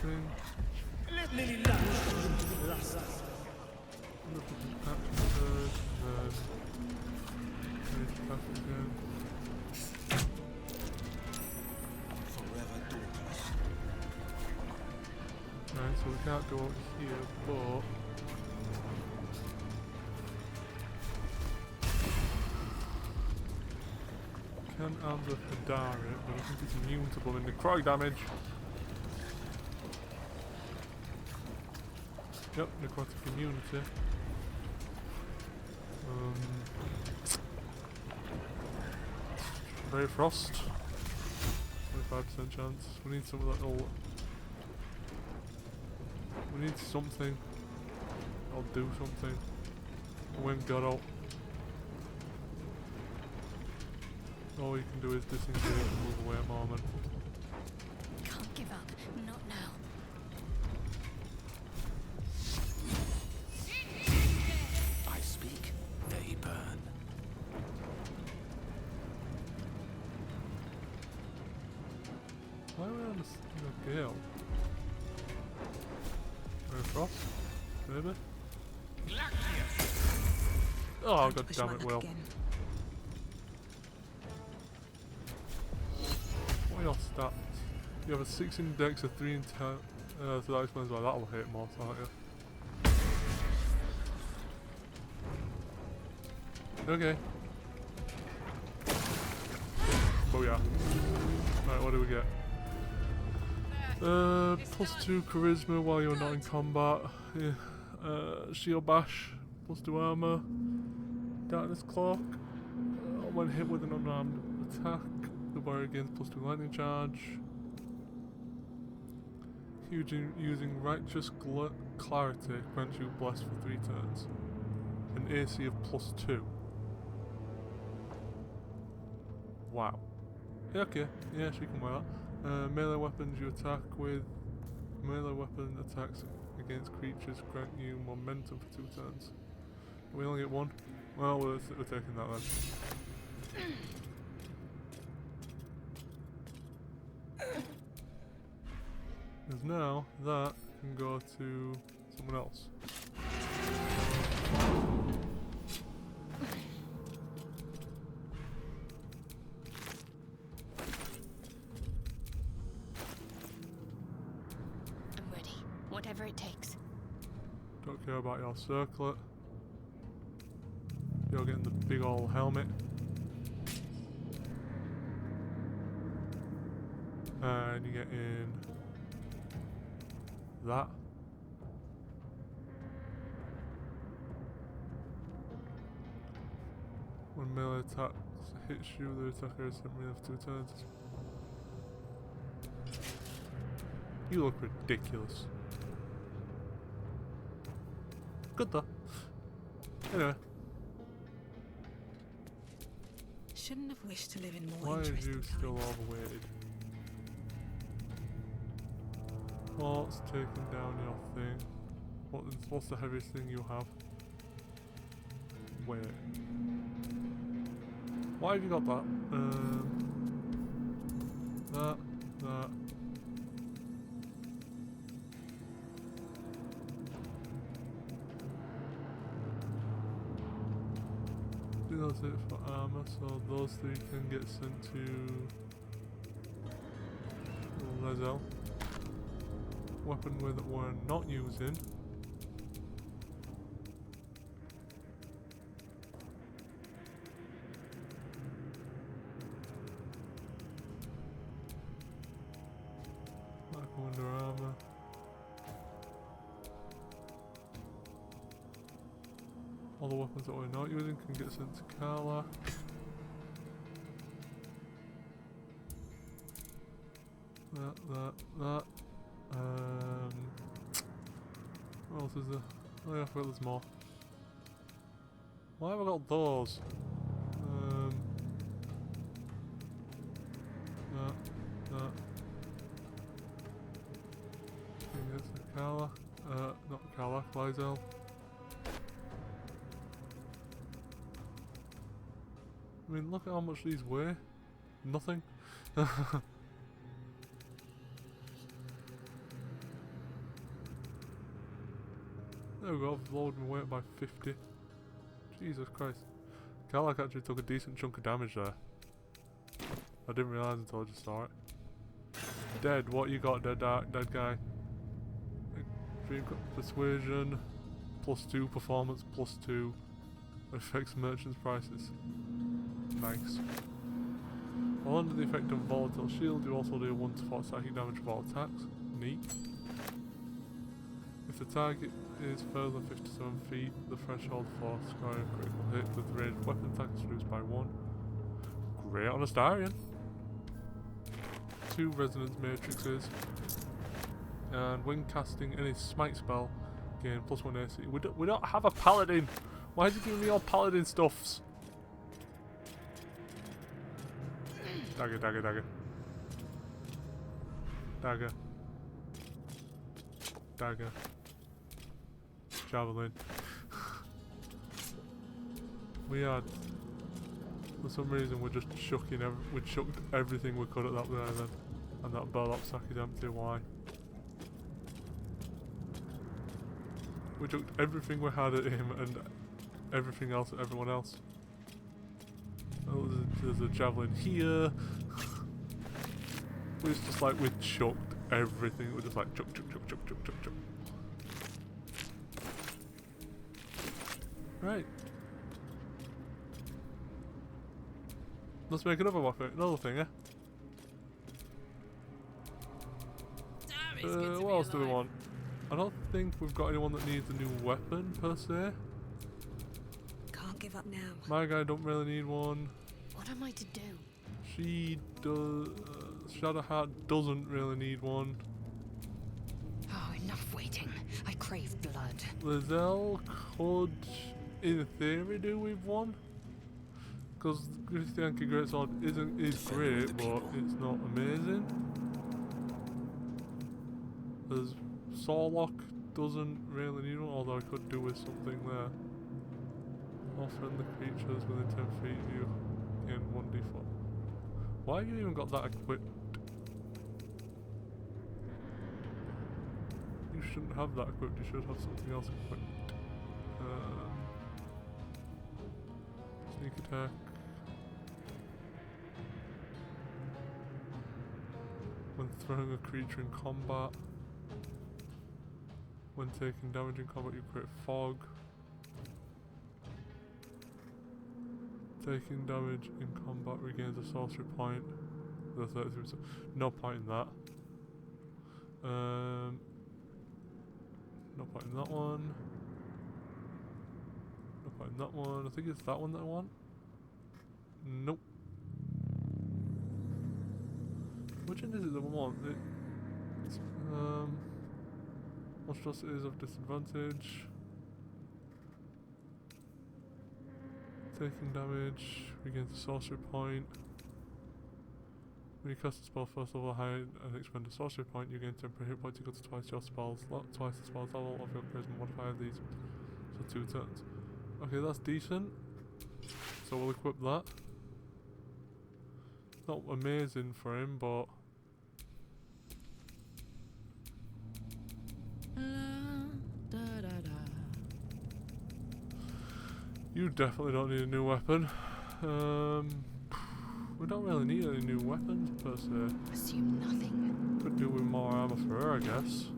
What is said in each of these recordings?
thing. Look at the action first, and then attack again. Right, so we can't go out here, but can answer for Daria, but I think it's immune to blood and necrotic damage. Yep, necrotic immunity. Ray of Frost. 25% chance. We need some little. We need something. I'll do something. When got out. All you can do is disengage and move away at the moment. Can't give up. Not now. I speak, they burn. Why are we on the gale? Ray of Frost? Maybe? Oh, god damn it, Will. What are your stats? You have a 6 in dex, a 3 in 10. So that explains why that'll hit more, can't you? Okay. Oh yeah. Right, what do we get? +2 charisma while you're not in combat. Yeah. Shield bash, +2 armor. Darkness cloak. When hit with an unarmed attack, the warrior gains +2 lightning charge. Using righteous clarity grants you blessed for 3 turns. An AC of +2. Wow. Yeah, okay. Yeah, she can wear that. Melee weapons you attack with. Melee weapon attacks against creatures grant you momentum for 2 turns. We only get 1. Well, we're taking that then. Because now that can go to someone else. I'm ready. Whatever it takes. Don't care about your circlet. You're getting the big old helmet. And you get in that. When melee attacks hits you, the attacker is hit me for 2 turns. You look ridiculous. Good though. Anyway. Shouldn't have wished to live in more Why are interesting you still times. overweighted? What's taking down your thing? What's the heaviest thing you have? Wait. Why have you got that? That. That's it for armor, so those 3 can get sent to Lezel. Weapon that we're not using. Might go under armor. All the weapons that we're not using can get sent to Carla. That. What else is there? Oh yeah, I forgot there's more. Why have I got those? That. Can get to Carla. Not Carla, Lizel. I mean, look at how much these weigh. Nothing. There we go, I've lowered my weight by 50. Jesus Christ. Karlak actually took a decent chunk of damage there. I didn't realise until I just saw it. Dead, what you got, dead guy? Extreme persuasion, +2 performance, +2 affects merchants' prices. Nice. While under the effect of volatile shield, you also do 1 to 4 psychic damage for all attacks. Neat. If the target is further than 57 feet, the threshold for scoring a critical hit with ranged weapon attack is reduced by 1. Great on a Starion. 2 resonance matrices. And when casting any smite spell, gain +1 AC. We don't have a paladin! Why is he giving me all paladin stuffs? Dagger, dagger, dagger. Dagger. Dagger. Javelin. We had, for some reason, we're just chucking. We chucked everything we could at that there then, and that burlap sack is empty. Why? We chucked everything we had at him and everything else at everyone else. Oh, there's a javelin here. It's just like we chucked everything. We're just like chuck, chuck, chuck, chuck, chuck, chuck, chuck. Right. Let's make another thing, eh? What else do we want? I don't think we've got anyone that needs a new weapon per se. Can't give up now. My guy don't really need one. What am I to do? She does. Shadowheart doesn't really need one. Oh, enough waiting. I crave blood. Lizelle could, in theory, do with one. Because Christianke Greatsword is great, but it's not amazing. There's Sorlock doesn't really need one, although I could do with something there. All friendly creatures within 10 feet of you gain 1d4. Why have you even got that equipped? You shouldn't have that equipped, you should have something else equipped. Sneak attack. When throwing a creature in combat. When taking damage in combat, you create fog. Taking damage in combat regains a sorcery point. The 33%. No point in that. No point in that one. No point in that one. I think it's that one that I want. Nope. Which one is it that we want? It's, monstrosities of disadvantage. Taking damage, regains a sorcery point. When you cast a spell first level high and expend a sorcery point, you gain temporary hit points equal to twice your spells, twice the spell's level of your charisma modifier of these. So 2 turns. Okay, that's decent. So we'll equip that. Not amazing for him, but you definitely don't need a new weapon. We don't really need any new weapons per se. Assume nothing. Could do with more armor for her, I guess.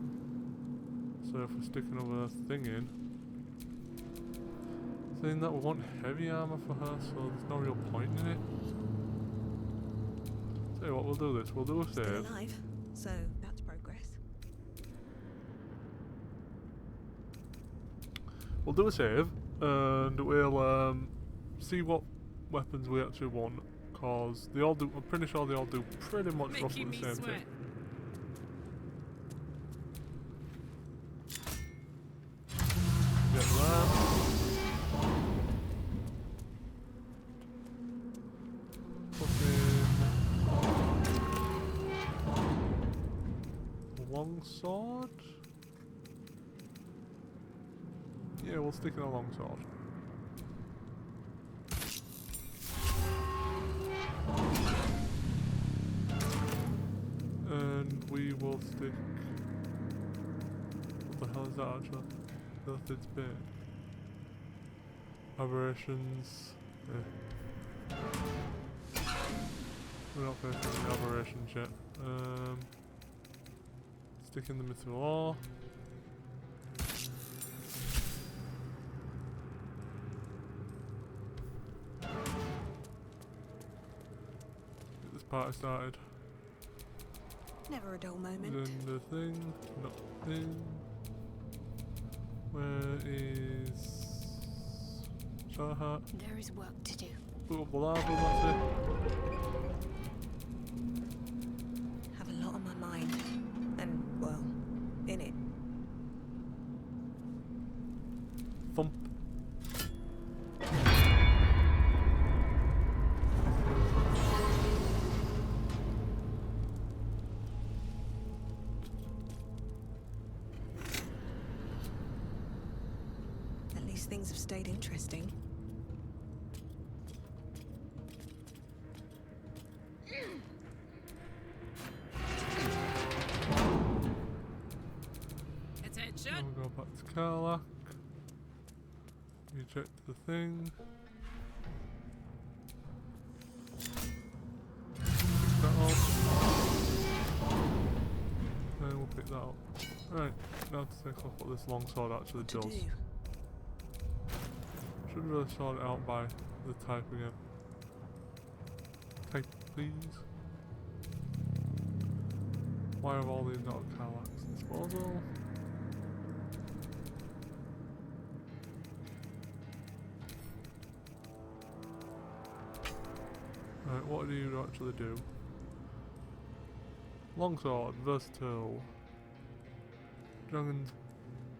So if we stick another thing in. Saying that we want heavy armor for her, so there's no real point in it. Tell you what, we'll do this. We'll do a Still save. alive, so that's progress. We'll do a save, and we'll see what weapons we actually want. Cause they all do. I'm pretty sure they all do pretty much roughly the same thing. Get that. Fucking longsword. Yeah, we'll stick in a longsword. And we will stick. What the hell is that actually? doth its bane. Aberrations. We're not facing any aberrations yet. Stick in the mythical ore. Get this party started. Never a dull moment. Then the thing, nothing. Where is Shahart? There is work to do. Put up the lava, that's it. Have a lot on my mind. And, well, in it. Thump. At least things have stayed interesting. Now we'll go back to Karlak. Reject the thing. Pick that up. And we'll pick that up. Right, now to take off what this longsword actually To does. do. Should really sort it out by the type again. Type, please. Why have all these not Karlak's disposal? Right, what do you actually do? Longsword, versatile. Dragon's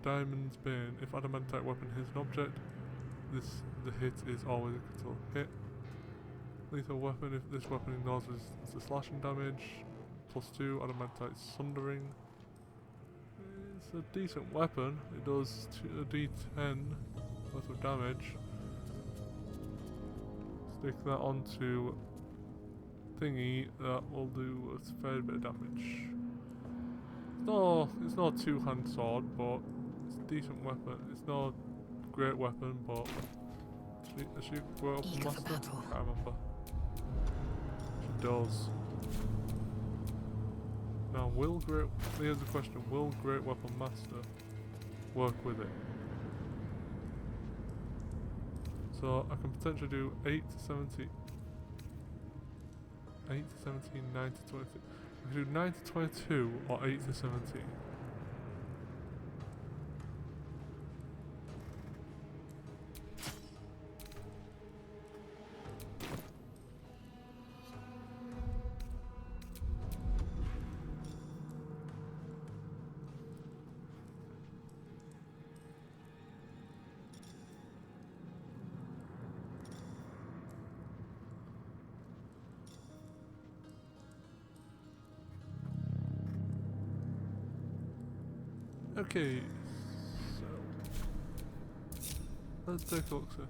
Diamond's Bane. If adamantite weapon hits an object, the hit is always a critical hit. Lethal weapon, if this weapon ignores the slashing damage. +2, adamantite sundering. It's a decent weapon. It does a d10 worth of damage. Stick that onto thingy, that will do a fair bit of damage. It's not a two-hand sword, but it's a decent weapon. It's not a great weapon, but is she great weapon Eager for master? battle. I can't remember. She does. Now, here's the question, will Great Weapon Master work with it? So I can potentially do 8 to 17, 8 to 17, 9 to 20. I can do 9 to 22 or 8 to 17. Okay, so let's take a look, sir.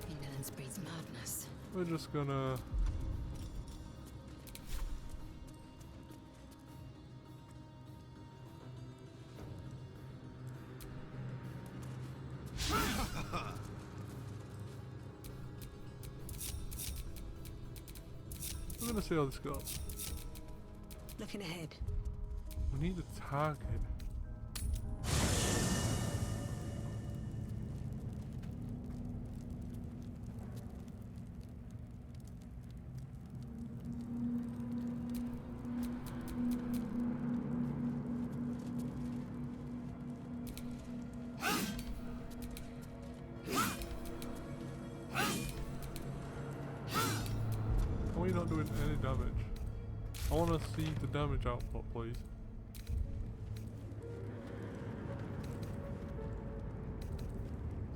Indolence breeds madness. We're just gonna see how this goes. Looking ahead. We need a target. Are we not doing any damage? I want to see the damage output, please.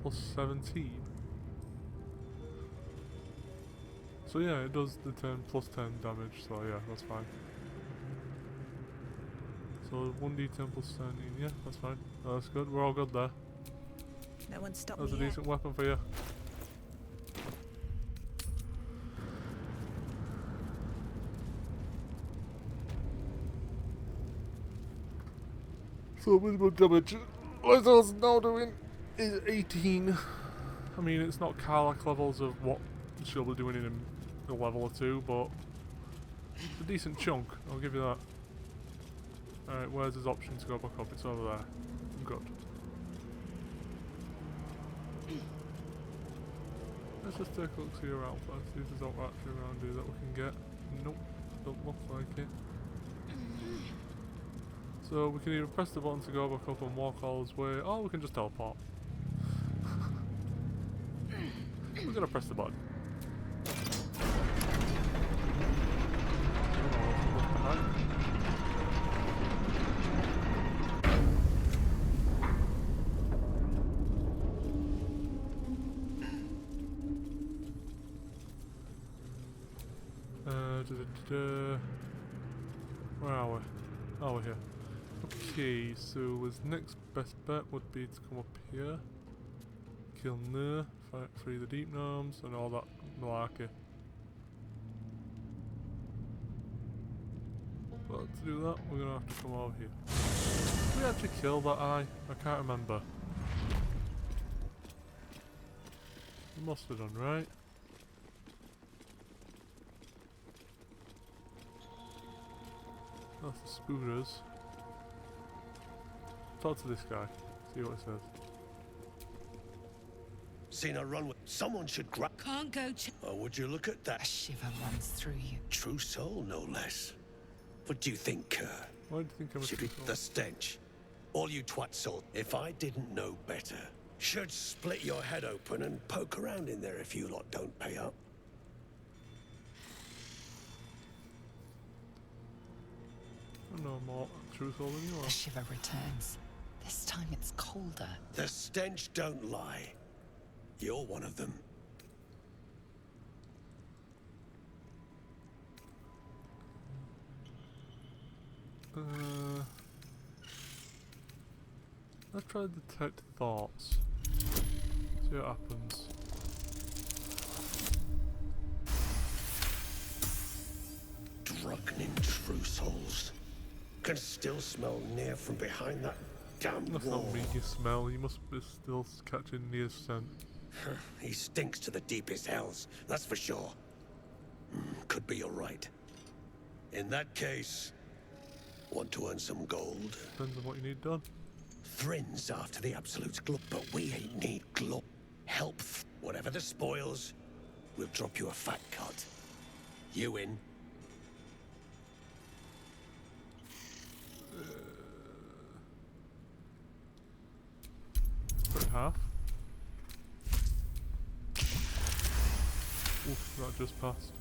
+17. So yeah, it does the +10 damage, so yeah, that's fine. So 1d10 +17, yeah, that's fine. That's good, we're all good there. No one stopped That's a me yet. decent weapon for you. So minimum damage. Lysol's now doing is 18. I mean, it's not Karlach levels of what she'll be doing in a level or two, but it's a decent chunk, I'll give you that. Alright, where's his option to go back up? It's over there. Good. Let's just take a look see around first, see if there's not actually around here that we can get. Nope, don't look like it. So we can either press the button to go back up and walk all this way, or we can just teleport. We're gonna press the button. Where are we? Oh, we're here. Okay, so his next best bet would be to come up here, kill Nur, fight free the deep gnomes, and all that malarkey. But to do that, we're gonna have to come over here. Did we actually kill that eye? I can't remember. We must have done, right? That's the spooters. Talk to this guy. See what it says. Seen her run with someone should grab. Can't go. Oh, would you look at A that? shiver runs through you. True soul, no less. What do you think, Why do you think I'm a should true be soul? the stench? All you twat soul, if I didn't know better, should split your head open and poke around in there if you lot don't pay up. I'm no more true soul than you The are. shiver returns. This time it's colder. The stench don't lie. You're one of them. Let's try to detect thoughts. See what happens. Drunken true souls. Can still smell near from behind that damn That's wall. not me you smell, you must be still catching the scent. He stinks to the deepest hells, that's for sure. Could be you're right. In that case, want to earn some gold? Depends on what you need done. Thrin's after the absolute glow, but we ain't need glow. Help, whatever the spoils, we'll drop you a fat cut. You in? Cut half. Oof, that just passed.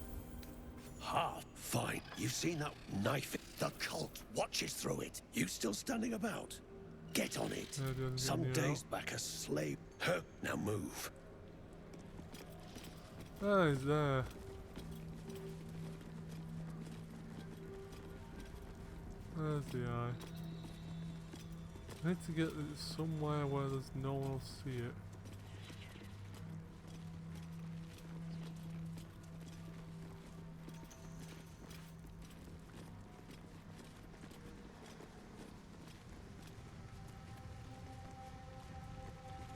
Ha, fine. You've seen that knife? The cult watches through it. You still standing about? Get on it. Yeah, doesn't Some get me days back a slave. Huh, now move. Ah, he's there. There's the eye. I need to get it somewhere where there's no one will see it.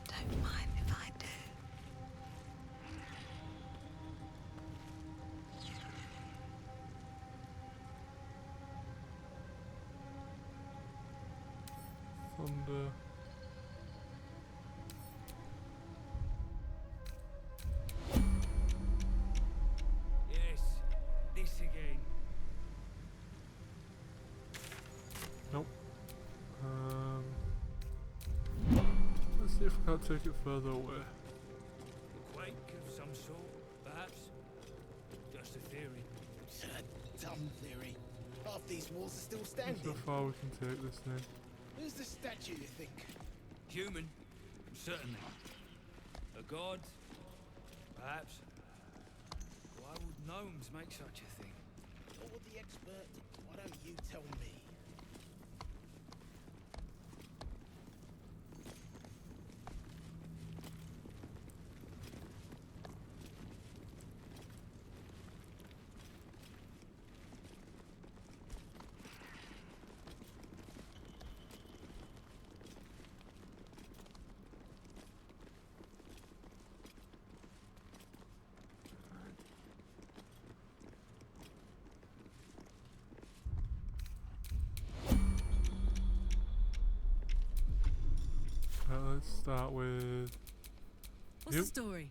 Don't mind if I do. Thunder. Yes, this again. Nope. Let's see if we can't take it further away. Quake of some sort, perhaps? Just a theory. Dumb theory. Half these walls are still That's standing. how far we can take this thing. Who's the statue, you think? Human, certainly. A god, perhaps. Why would gnomes make such a thing? You're the expert. Why don't you tell me? Right, let's start with What's you. the story?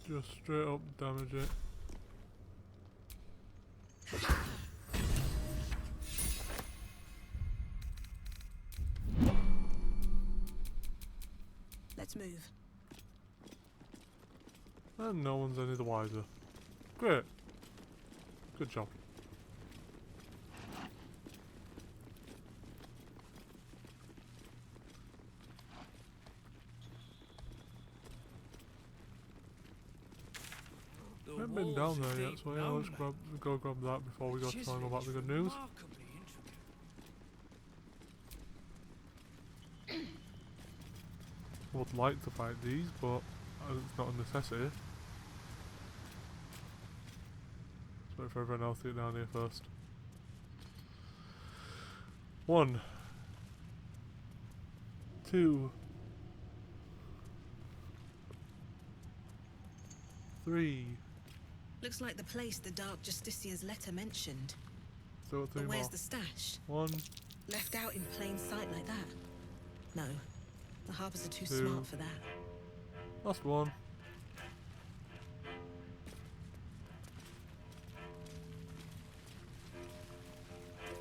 Just straight up damage it. Let's move. And no one's any the wiser. Great. Good job. The We haven't been walls down are there yet, deep so yeah, now, let's mate. go grab that before we go try and go back to the good news. Remarkably intricate. I would like to fight these, but it's not a necessity. Let's wait for everyone else to get down here first. 1, 2, 3. Looks like the place the Dark Justicia's letter mentioned. Still got 3 But where's more. the stash? 1, Left out in plain sight like that? No. The Harpers are too 2. smart for that. Last one.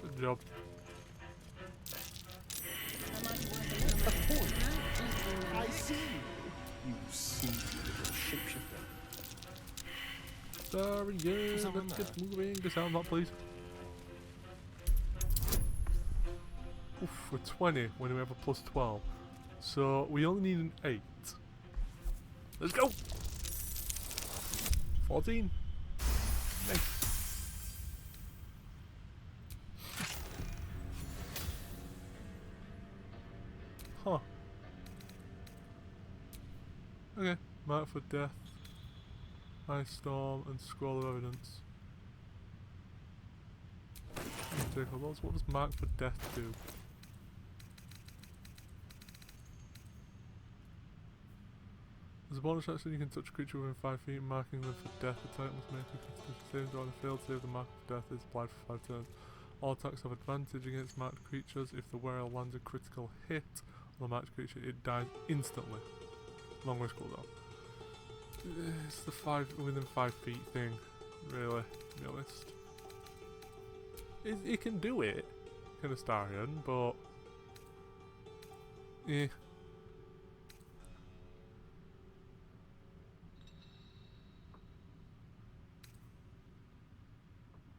Good job. I see you sneaky little shapeshifter. Sorry, yeah, someone let's get moving. Disarm that, please. Oof, we're 20 when we have a plus 12. So we only need an 8. Let's go! 14. Nice. Huh. Okay, mark for death. Ice storm and scroll of evidence. Let's take a look. What does mark for death do? As a bonus action, you can touch a creature within 5 feet, marking them for death. Attack must make a constitution save, or on a failed save, the mark of death is applied for 5 turns. All attacks have advantage against marked creatures. If the wearer lands a critical hit on the marked creature, it dies instantly. Long rest cooldown. It's the within 5 feet thing, really, to be honest. It can do it, kind of Starion, but yeah.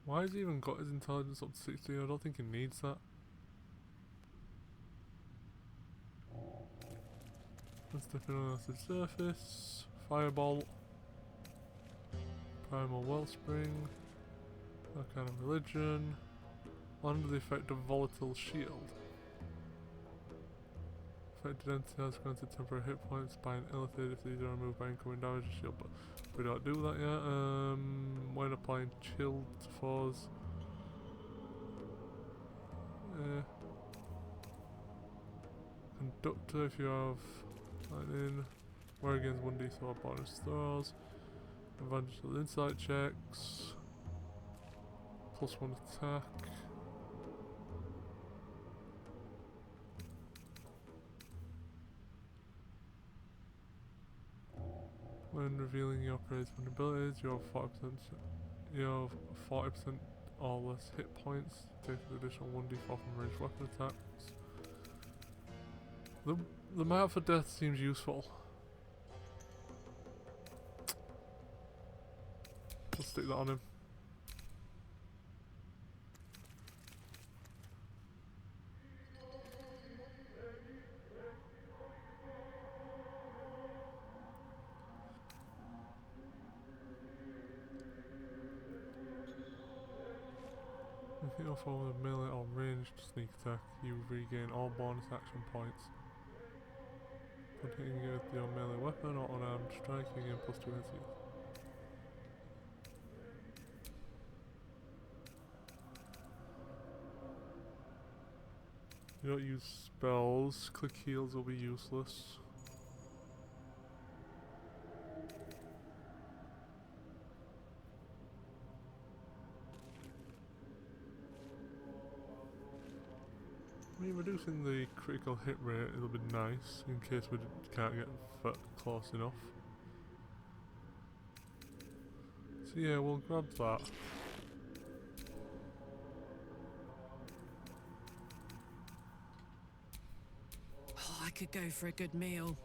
Why has he even got his intelligence up to 16? I don't think he needs that. Let's step in on the surface. Firebolt. Primal Wellspring. Arcana Religion. Under the effect of Volatile Shield. Affected entity has granted temporary hit points by an illithid if these are removed by incoming damage or shield, but we don't do that yet. When applying chilled foes. Conductor if you have lightning. Wear against 1d so bonus throws. Advantage of insight checks. +1 attack. When revealing your prey's vulnerabilities, you have 40% or less hit points. Take an additional 1d4 from ranged weapon attacks. The mark for death seems useful. Let's stick that on him. If you offer with a melee or ranged sneak attack, you regain all bonus action points. When hitting you with your melee weapon or unarmed strike, you gain +2 AC. You don't use spells, click heals will be useless. I mean, reducing the critical hit rate, it'll be nice in case we can't get close enough. So yeah, we'll grab that. Oh, I could go for a good meal.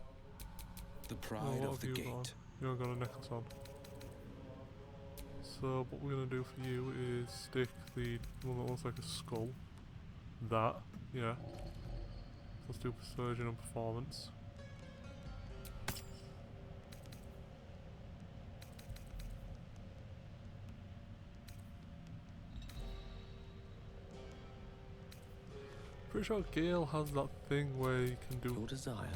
The Oh, pride what of the have you got on? gate. You haven't got a necklace on. So what we're gonna do for you is stick the one that looks like a skull. That, yeah. Let's do persuasion and performance. Pretty sure Gale has that thing where you can do. Your desire.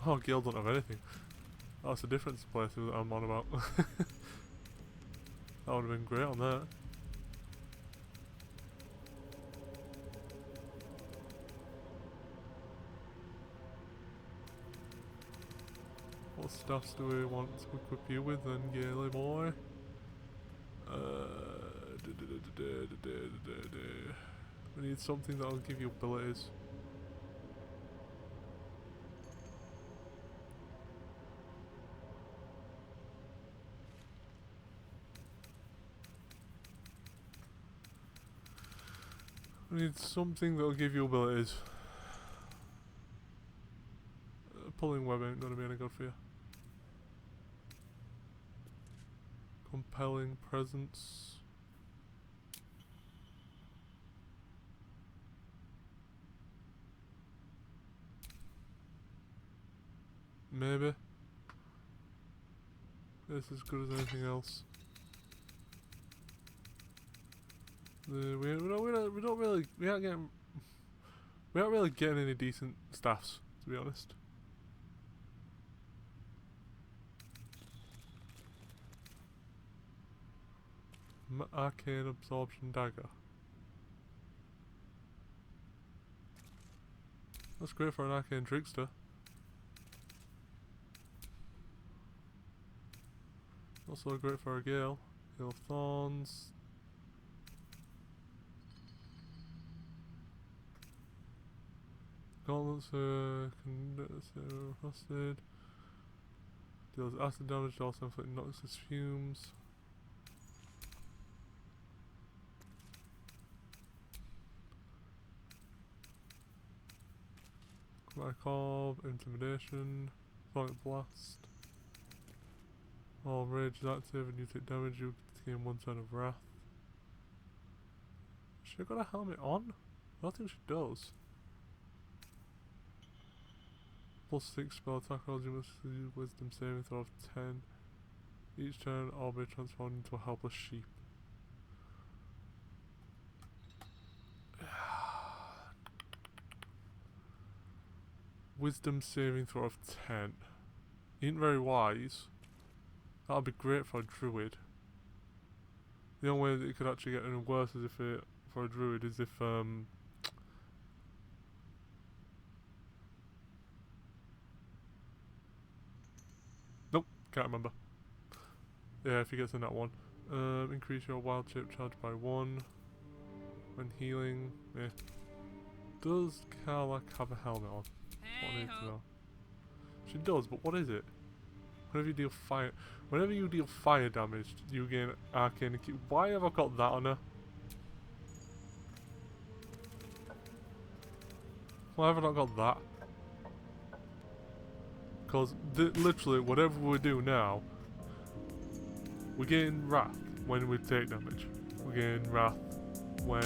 Oh, Gale don't have anything. That's a different playthrough that I'm on about. That would have been great on that. What stuffs do we want to equip you with then, Gale boy? We need something that'll give you abilities. We need something that'll give you abilities. Pulling web ain't gonna be any good for you. Compelling presence. Maybe. It's as good as anything else. We aren't really getting any decent staffs, to be honest. Arcane absorption dagger. That's great for an arcane trickster. Also great for a Gale. Gale of Thorns. Gauntlets rusted. Deals acid damage, also inflicting noxious fumes. Chromatic Orb, Intimidation, Sonic Blast. All rage is active and you take damage, you gain 1 turn of wrath. She got a helmet on? I don't think she does. +6 spell attack rolls, you must use wisdom saving throw of 10. Each turn, all be transformed into a helpless sheep. Wisdom saving throw of 10. Ain't very wise. That'll be great for a druid. The only way that it could actually get any worse is if it, for a druid, is if nope, can't remember. Yeah, if he gets in that one. Increase your wild shape charge by 1 when healing. Yeah. Does Karlak have a helmet on? What I need to know. She does, but what is it? Whenever you deal fire damage, you gain arcane key. Why have I got that on her? Why have I not got that? Because literally, whatever we do now, we gain wrath when we take damage. We gain wrath when